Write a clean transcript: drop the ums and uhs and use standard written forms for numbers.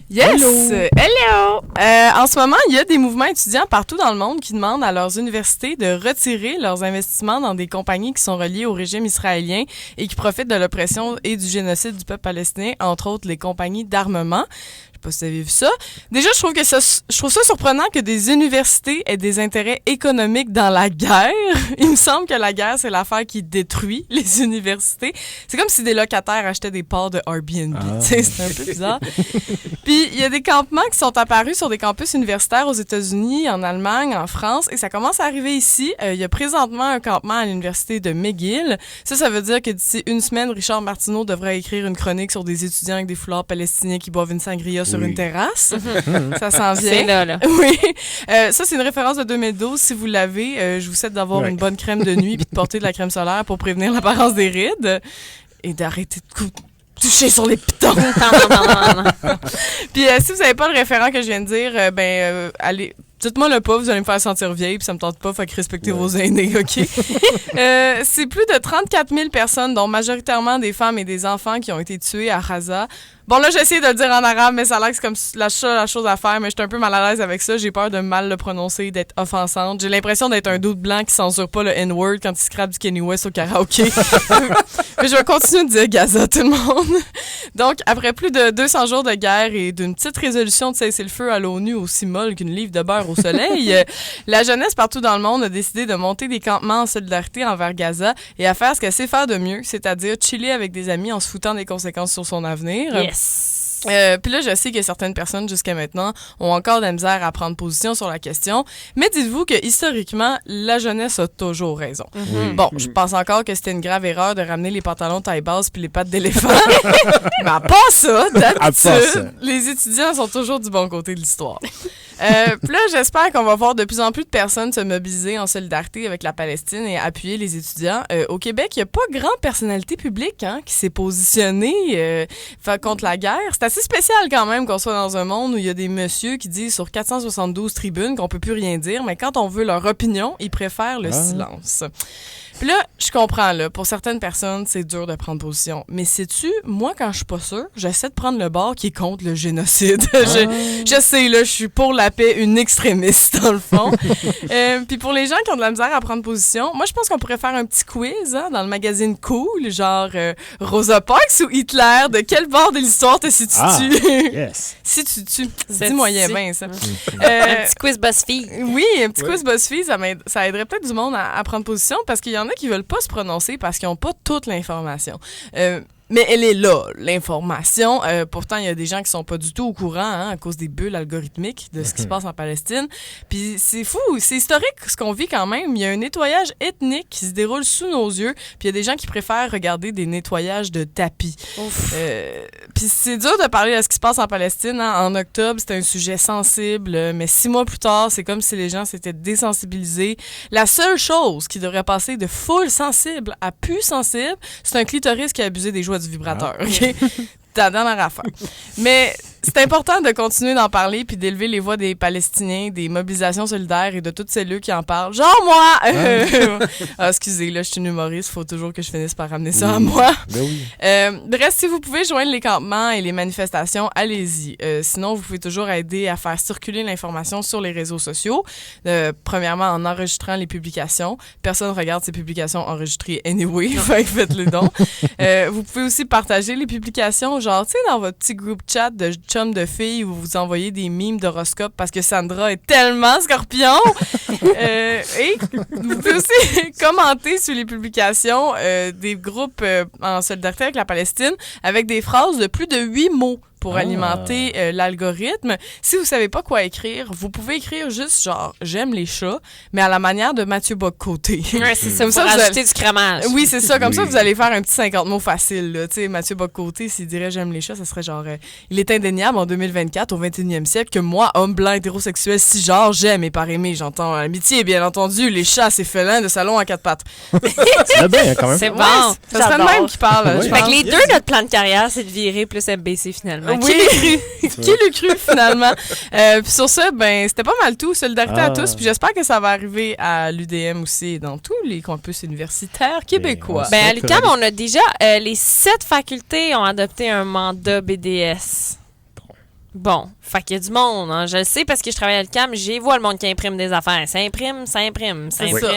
Yes! Hello! En ce moment, il y a des mouvements étudiants partout dans le monde qui demandent à leurs universités de retirer leurs investissements dans des compagnies qui sont reliées au régime israélien et qui profitent de l'oppression et du génocide du peuple palestinien, entre autres les compagnies d'armement. Je sais pas si vous avez vu ça. Déjà, je trouve ça surprenant que des universités aient des intérêts économiques dans la guerre. Il me semble que la guerre, c'est l'affaire qui détruit les universités. C'est comme si des locataires achetaient des parts de Airbnb. C'est un peu bizarre. Puis, il y a des campements qui sont apparus sur des campus universitaires aux États-Unis, en Allemagne, en France, et ça commence à arriver ici. Il y a présentement un campement à l'université de McGill. Ça veut dire que d'ici une semaine, Richard Martineau devrait écrire une chronique sur des étudiants avec des foulards palestiniens qui boivent une sangria sur une terrasse. Ça s'en vient. C'est là. Oui. Ça, c'est une référence de 2012. Si vous l'avez, je vous souhaite d'avoir une bonne crème de nuit puis de porter de la crème solaire pour prévenir l'apparence des rides et d'arrêter de toucher sur les pitons. Puis si vous n'avez pas le référent que je viens de dire, allez... Dites-moi le pas, vous allez me faire sentir vieille, puis ça me tente pas, fait que respectez vos aînés, OK? C'est plus de 34 000 personnes, dont majoritairement des femmes et des enfants, qui ont été tuées à Gaza. Bon, là, j'ai essayé de le dire en arabe, mais ça a l'air que c'est comme la chose à faire, mais je suis un peu mal à l'aise avec ça. J'ai peur de mal le prononcer, d'être offensante. J'ai l'impression d'être un dude blanc qui censure pas le N-word quand il scrape du Kanye West au karaoké. Mais je vais continuer de dire Gaza, tout le monde. Donc, après plus de 200 jours de guerre et d'une petite résolution de cessez-le-feu à l'ONU aussi molle qu'une livre de beurre au soleil, la jeunesse partout dans le monde a décidé de monter des campements en solidarité envers Gaza et à faire ce qu'elle sait faire de mieux, c'est-à-dire chiller avec des amis en se foutant des conséquences sur son avenir. Yes. Puis là, je sais que certaines personnes, jusqu'à maintenant, ont encore de la misère à prendre position sur la question, mais dites-vous que, historiquement, la jeunesse a toujours raison. Mm-hmm. Bon, je pense encore que c'était une grave erreur de ramener les pantalons taille basse puis les pattes d'éléphant, mais à part ça, d'habitude, les étudiants sont toujours du bon côté de l'histoire. Puis là, j'espère qu'on va voir de plus en plus de personnes se mobiliser en solidarité avec la Palestine et appuyer les étudiants. Au Québec, il n'y a pas grande personnalité publique qui s'est positionnée contre la guerre. C'est assez spécial quand même qu'on soit dans un monde où il y a des messieurs qui disent sur 472 tribunes qu'on peut plus rien dire, mais quand on veut leur opinion, ils préfèrent le silence. Puis là, je comprends, là, pour certaines personnes, c'est dur de prendre position. Mais sais-tu, moi, quand je suis pas sûre, j'essaie de prendre le bord qui est contre le génocide. Je sais, là, je suis pour la paix, une extrémiste, dans le fond. Puis pour les gens qui ont de la misère à prendre position, moi, je pense qu'on pourrait faire un petit quiz dans le magazine Cool, genre Rosa Parks ou Hitler, de quel bord de l'histoire te situes-tu? Yes. Situes-tu? C'est moyen bien, ça. Un petit quiz BuzzFeed. Oui, un petit quiz BuzzFeed, ça aiderait peut-être du monde à prendre position, parce qu'il y en a qui veulent pas se prononcer parce qu'ils n'ont pas toute l'information. Mais elle est là, l'information. Pourtant, il y a des gens qui sont pas du tout au courant à cause des bulles algorithmiques de ce qui se passe en Palestine. Puis c'est fou, c'est historique ce qu'on vit quand même. Il y a un nettoyage ethnique qui se déroule sous nos yeux. Puis il y a des gens qui préfèrent regarder des nettoyages de tapis. Puis c'est dur de parler de ce qui se passe en Palestine. En octobre, c'était un sujet sensible. Mais 6 mois plus tard, c'est comme si les gens s'étaient désensibilisés. La seule chose qui devrait passer de full sensible à plus sensible, c'est un clitoris qui a abusé des joies du vibrateur, OK? Ta dernière affaire. Mais c'est important de continuer d'en parler puis d'élever les voix des Palestiniens, des mobilisations solidaires et de toutes celles qui en parlent. Genre moi! Excusez, là, je suis une humoriste, faut toujours que je finisse par ramener ça à moi. Ben oui. Bref, si vous pouvez joindre les campements et les manifestations, allez-y. Sinon, vous pouvez toujours aider à faire circuler l'information sur les réseaux sociaux. Premièrement, en enregistrant les publications. Personne ne regarde ces publications enregistrées anyway, fait que faites-le donc. Vous pouvez aussi partager les publications, genre, tu sais, dans votre petit groupe chat de chum de filles où vous envoyez des mimes d'horoscope parce que Sandra est tellement scorpion. Et vous pouvez aussi commenter sur les publications des groupes en solidarité avec la Palestine avec des phrases de plus de 8 mots pour alimenter l'algorithme. Si vous savez pas quoi écrire, vous pouvez écrire juste genre « j'aime les chats », mais à la manière de Mathieu Bock-Côté. Ouais, c'est ça, pour ajouter du crémage. Oui, c'est ça. Comme ça, vous allez faire un petit 50 mots facile. Tu sais, Mathieu Bock-Côté, s'il dirait « j'aime les chats », ça serait genre il est indéniable en 2024, au 21e siècle, que moi, homme blanc hétérosexuel cisgenre, j'aime et par aimer, j'entends l'amitié, bien entendu, les chats, c'est félin de salon à 4 pattes. C'est bien, quand même. C'est bon. Ça serait le même qui parle. Ouais. Fait que les deux, notre plan de carrière, c'est de virer plus MBC finalement. Oui, qui l'a cru finalement? Puis sur ça, ben c'était pas mal tout. Solidarité à tous. Puis j'espère que ça va arriver à l'UDM aussi et dans tous les campus universitaires québécois. Ben à l'UQAM, on a déjà les 7 facultés ont adopté un mandat BDS. Bon, fait qu'il y a du monde. Hein. Je le sais parce que je travaille à l'UQAM, j'ai vu le monde qui imprime des affaires. Ça imprime. C'est ça.